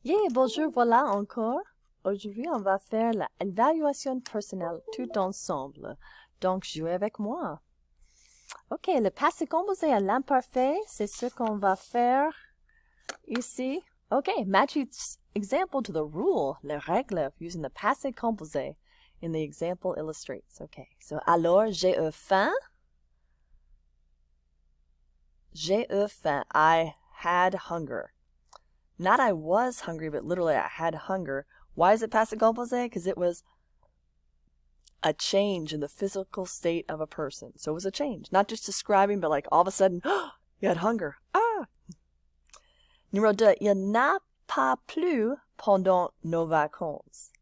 Yeah, bonjour, voilà encore. Aujourd'hui, on va faire l'évaluation personnelle tout ensemble. Donc, jouez avec moi. OK, le passé composé à l'imparfait, c'est ce qu'on va faire ici. OK, match each example to the rule, les règles, using the passé composé in the example illustrates. OK, so alors, j'ai eu faim. J'ai eu faim. I had hunger. Not I was hungry, but literally I had hunger. Why is it passé composé? Because it was a change in the physical state of a person. So it was a change. Not just describing, but like all of a sudden, you had hunger. Ah! Numéro 2. Il n'a pas plu pendant nos vacances.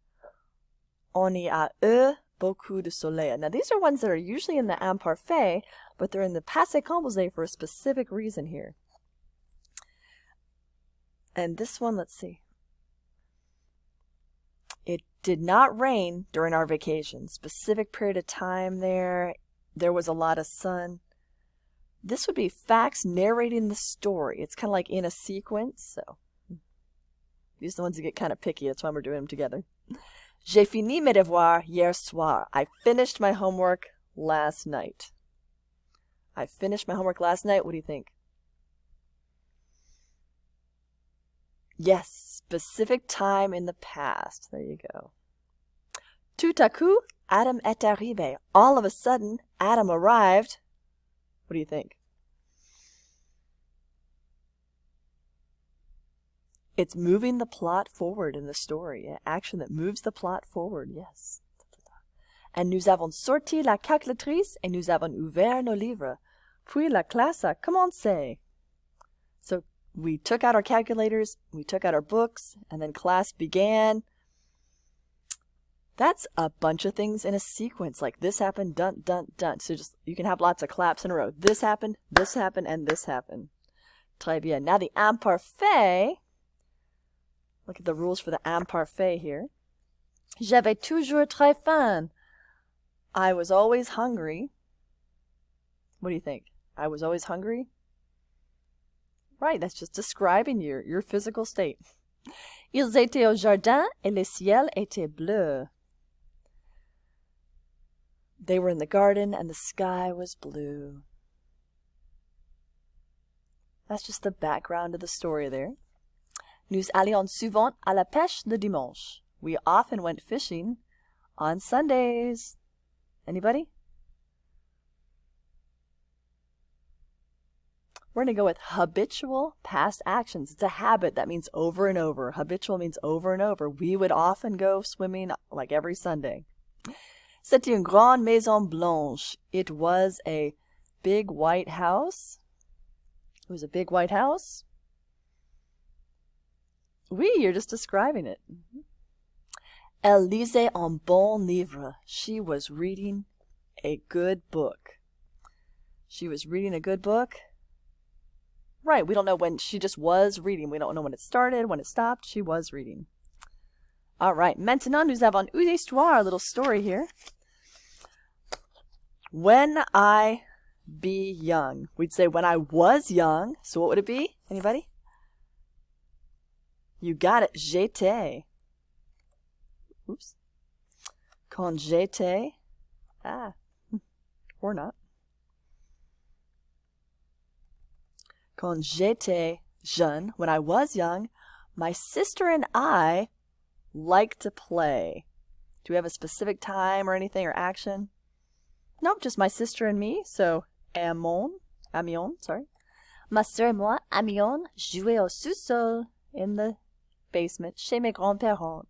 On y a eu beaucoup de soleil. Now these are ones that are usually in the imparfait, but they're in the passé composé for a specific reason here. And this one, let's see. It did not rain during our vacation. Specific period of time there. There was a lot of sun. This would be facts narrating the story. It's kind of like in a sequence. So these are the ones that get kind of picky. That's why we're doing them together. J'ai fini mes devoirs hier soir. I finished my homework last night. I finished my homework last night. What do you think? Yes, specific time in the past. There you go. Tout à coup, Adam est arrivé. All of a sudden, Adam arrived. What do you think? It's moving the plot forward in the story. Action that moves the plot forward, yes. And nous avons sorti la calculatrice et nous avons ouvert nos livres. Puis la classe a commencé. So we took out our calculators, we took out our books, and then class began. That's a bunch of things in a sequence, like this happened, dun, dun, dun. So just, you can have lots of claps in a row. This happened, and this happened. Très bien. Now the imparfait, look at the rules for the imparfait here. J'avais toujours très faim. I was always hungry. What do you think? I was always hungry? Right, that's just describing your physical state. Ils étaient au jardin et le ciel était bleu. They were in the garden and the sky was blue. That's just the background of the story there. Nous allions souvent à la pêche le dimanche. We often went fishing on Sundays. Anybody? We're going to go with habitual past actions. It's a habit. That means over and over. Habitual means over and over. We would often go swimming like every Sunday. C'était une grande maison blanche. It was a big white house. It was a big white house. Oui, you're just describing it. Elle lisait un bon livre. She was reading a good book. She was reading a good book. Right, we don't know when she just was reading. We don't know when it started, when it stopped. She was reading. All right, maintenant nous avons une histoire, a little story here. When I be young. We'd say when I was young. So what would it be? Anybody? You got it. J'étais. Oops. Quand j'étais. Ah. Or not. Quand j'étais jeune, when I was young, my sister and I liked to play. Do we have a specific time or anything or action? Nope, just my sister and me. So, amions, sorry. Ma sœur et moi, amions, jouaient au sous-sol in the basement chez mes grands-parents.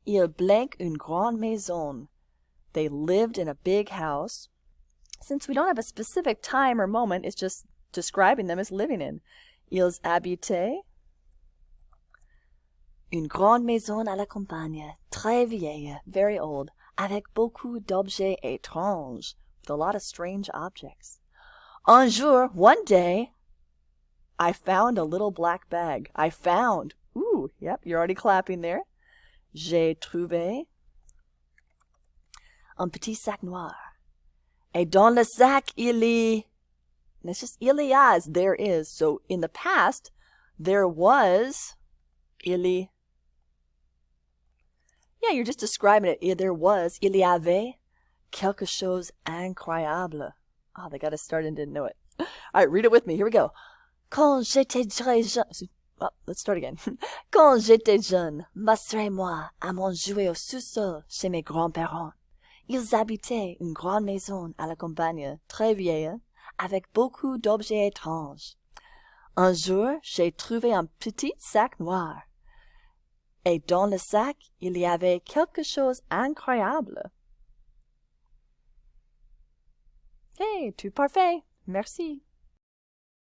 Ils blanc une grande maison. They lived in a big house. Since we don't have a specific time or moment, it's just describing them as living in. Ils habitaient une grande maison à la campagne, très vieille, very old, avec beaucoup d'objets étranges, with a lot of strange objects. Un jour, one day, I found a little black bag. I found. Ooh, yep, you're already clapping there. J'ai trouvé un petit sac noir. Et dans le sac, il y... And it's just il y a, there is. So in the past, there was Il Yeah, you're just describing it. There was, il y avait quelque chose incroyable. Oh, they got us started and didn't know it. All right, read it with me. Here we go. Quand j'étais très jeune. Oh, let's start again. Quand j'étais jeune, ma sœur et moi avons joué au sous-sol chez mes grands-parents. Ils habitaient une grande maison à la campagne, très vieille, avec beaucoup d'objets étranges. Un jour, j'ai trouvé un petit sac noir. Et dans le sac, il y avait quelque chose d'incroyable. Hey, tout parfait. Merci.